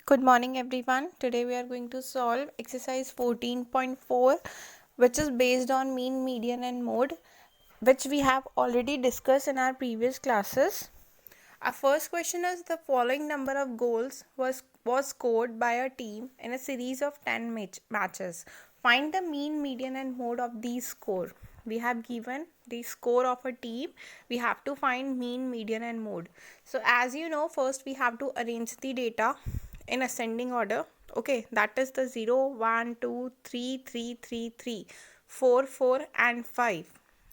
Good morning, everyone. Today we are going to solve exercise 14.4, which is based on mean, median, and mode, which we have already discussed in our previous classes. Our first question is the following number of goals was scored by a team in a series of 10 matches. Find the mean, median, and mode of these score. We have given the score of a team. We have to find mean, median, and mode. So as you know, first we have to arrange the data in ascending order. Okay, that is the 0, 1, 2, 3, 3, 3, 3, 4, 4, and 5.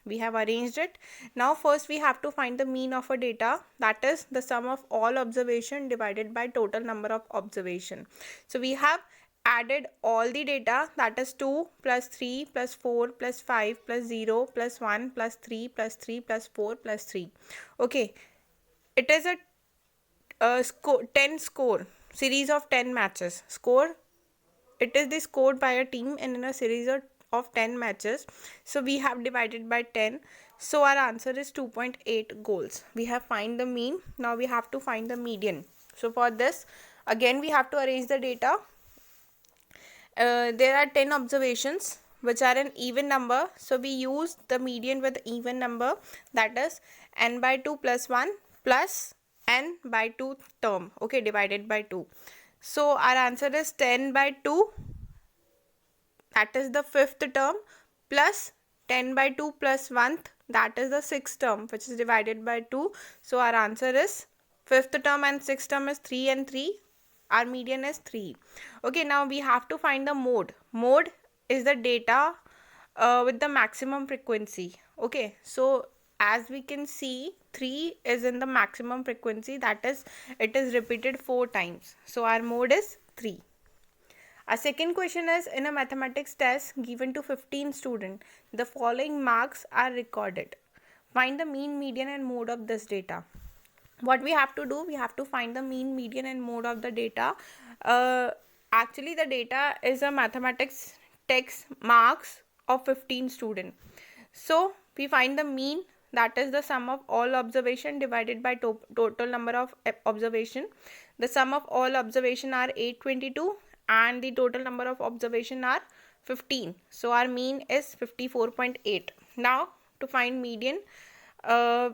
We have arranged it. Now first we have to find the mean of a data, that is the sum of all observation divided by total number of observation. So we have added all the data, that is 2 plus 3 plus 4 plus 5 plus 0 plus 1 plus 3 plus 3 plus 4 plus 3. Okay, it is a 10 score series of 10 matches. Score, it is the scored by a team and in a series of 10 matches. So we have divided by 10. So our answer is 2.8 goals. We have find the mean. Now we have to find the median. So for this, again we have to arrange the data. There are 10 observations which are an even number. So we use the median with even number, that is n by 2 plus 1 plus n by 2 term, okay, divided by 2. So our answer is 10 by 2, that is the fifth term, plus 10 by 2 plus 1th, that is the sixth term, which is divided by 2. So our answer is fifth term and sixth term is 3 and 3. Our median is 3. Okay, now we have to find the mode. Mode is the data with the maximum frequency. Okay, so as we can see, 3 is in the maximum frequency, that is it is repeated 4 times. So our mode is 3. A second question is, in a mathematics test given to 15 students, the following marks are recorded. Find the mean, median, and mode of this data. What we have to do, we have to find the mean, median, and mode of the data. Actually, the data is a mathematics text marks of 15 students. So we find the mean, that is the sum of all observation divided by total number of observation. The sum of all observation are 822 and the total number of observation are 15. So our mean is 54.8. Now to find median,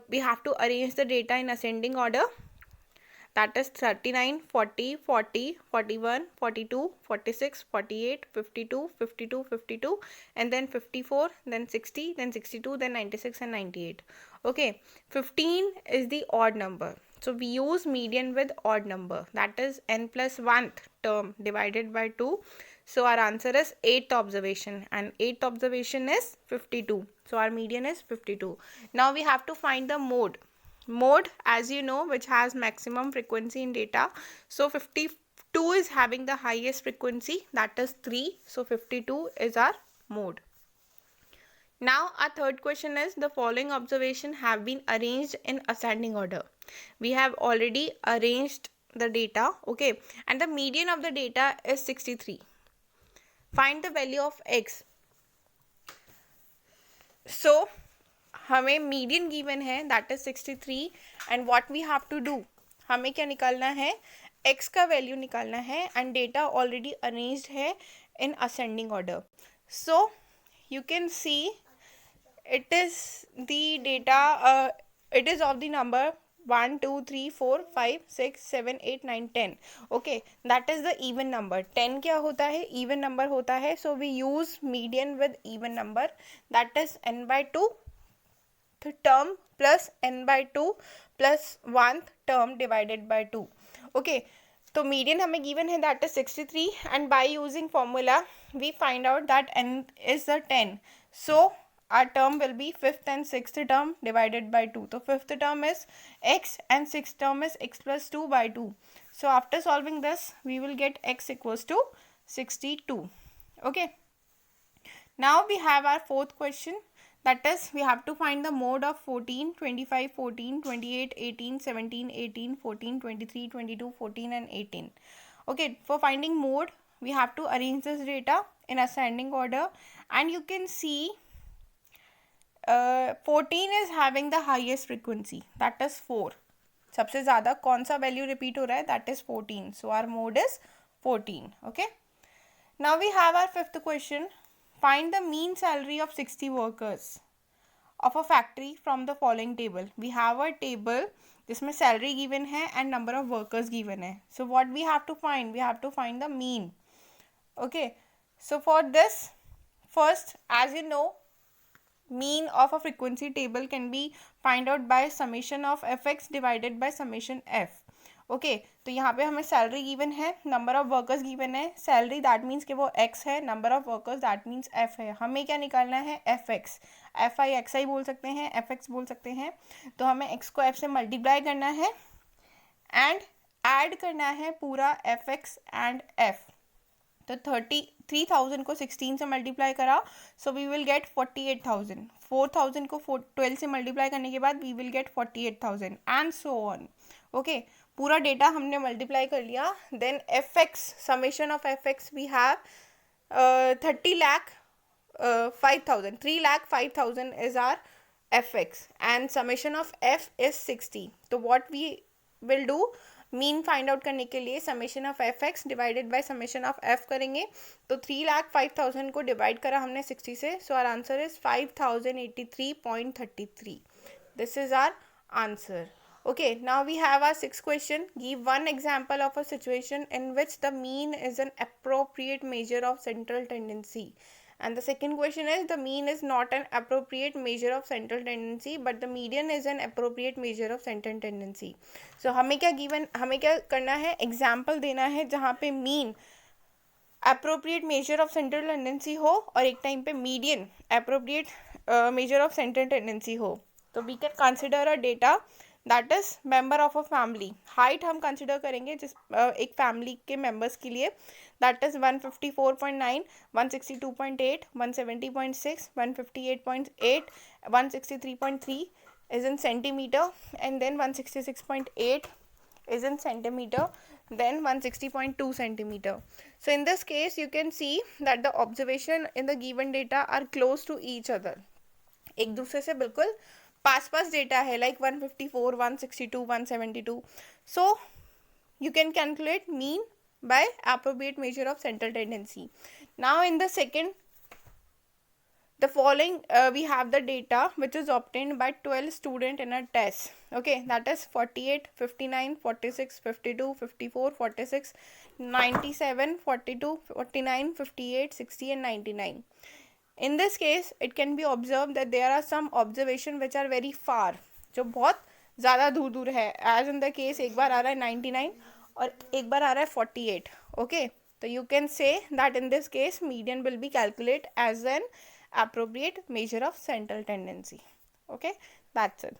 we have to arrange the data in ascending order, that is 39, 40, 40, 41, 42, 46, 48, 52, 52, 52, and then 54, then 60, then 62, then 96 and 98. Okay, 15 is the odd number. So we use median with odd number, that is n plus 1th term divided by 2. So our answer is 8th observation, and 8th observation is 52. So our median is 52. Now we have to find the mode. Mode, as you know, which has maximum frequency in data. So 52 is having the highest frequency, that is 3. So 52 is our mode. Now our third question is, the following observation have been arranged in ascending order. We have already arranged the data, okay, and the median of the data is 63. Find the value of x. So हमें median given है, that is 63, and what we have to do, हमें क्या निकालना है, x का value निकालना है, and data already arranged है in ascending order. So you can see it is the data, it is of the number 1 2 3 4 5 6 7 8 9 10. okay, that is the even number. 10 क्या होता है, even number होता है. so we use median with even number, that is n by 2 term plus n by 2 plus 1 term divided by 2. okay, तो median हमें given है, that is 63, and by using formula we find out that n is the 10. So our term will be fifth and sixth term divided by 2. So fifth term is x and sixth term is x plus 2 by 2. So after solving this, we will get x equals to 62. okay, now we have our fourth question, that is we have to find the mode of 14, 25, 14, 28, 18, 17, 18, 14, 23, 22, 14 and 18. okay, for finding mode, we have to arrange this data in ascending order, and you can see 14 is having the highest frequency, that is 4. सबसे ज़्यादा कौन सा value repeat हो रहा है, that is 14. So our mode is 14. Okay, now we have our fifth question. Find the mean salary of 60 workers of a factory from the following table. We have a table जिसमें salary given है and number of workers given है. So what we have to find? We have to find the mean. Okay, so for this, first, as you know, mean of a frequency table can be find out by summation of fx divided by summation f. Okay तो यहाँ पे हमें salary given है, number of workers given है, salary that means कि वो x है, number of workers that means f है. हमें क्या निकालना है, fx. fi xi बोल सकते हैं, fx बोल सकते हैं. तो हमें x को f से मल्टीप्लाई करना है एंड ऐड करना है पूरा fx एंड f. तो 33,000 को 16 से मल्टीप्लाई करा, सो वी विल गेट 48,000. 4,000 को 12 से मल्टीप्लाई करने के बाद we will get 48,000 and so on. Okay, पूरा डेटा हमने मल्टीप्लाई कर लिया. Then f x, summation of f x we have 30,05,000. 3,05,000 is our fx and summation of f is 60. तो what we will do, mean find out करने के लिए summation of f x divided by summation of f करेंगे. तो 3,05,000 को divide करा हमने 60 से, so our answer is 5,083.33. This is our answer. Okay, now we have our sixth question. Give one example of a situation in which the mean is an appropriate measure of central tendency. And the second question is the mean is not an appropriate measure of central tendency, but the median is an appropriate measure of central tendency. So हमें क्या करना है, example देना है जहाँ पे mean appropriate measure of central tendency हो और एक टाइम पे median appropriate measure of central tendency हो. तो we can consider a data that is member of a family. Height हम कंसिडर करेंगे जिस एक फैमिली के मेंबर्स के लिए, that is 154.9, 162.8, 170.6, 158.8, 163.3 is in centimeter, and then 166.8 is in centimeter, then 160.2 centimeter. So in this case you can see that the observation in the given data are close to each other. एक दूसरे से बिल्कुल पास data है, like 154, 162, 172. So you can calculate mean by appropriate measure of central tendency. Now in the second, the following we have the data which is obtained by 12 student in a test. Okay, that is 48, 59, 46, 52, 54, 46, 97, 42, 49, 58, 60 and 99. In this case, it can be observed that there are some observation which are very far, जो बहुत ज़्यादा दूर है. As in the case, एक बार आ रहा है 99 और एक बार आ रहा है 48. Okay, so you can say that in this case, median will be calculated as an appropriate measure of central tendency. Okay, that's it.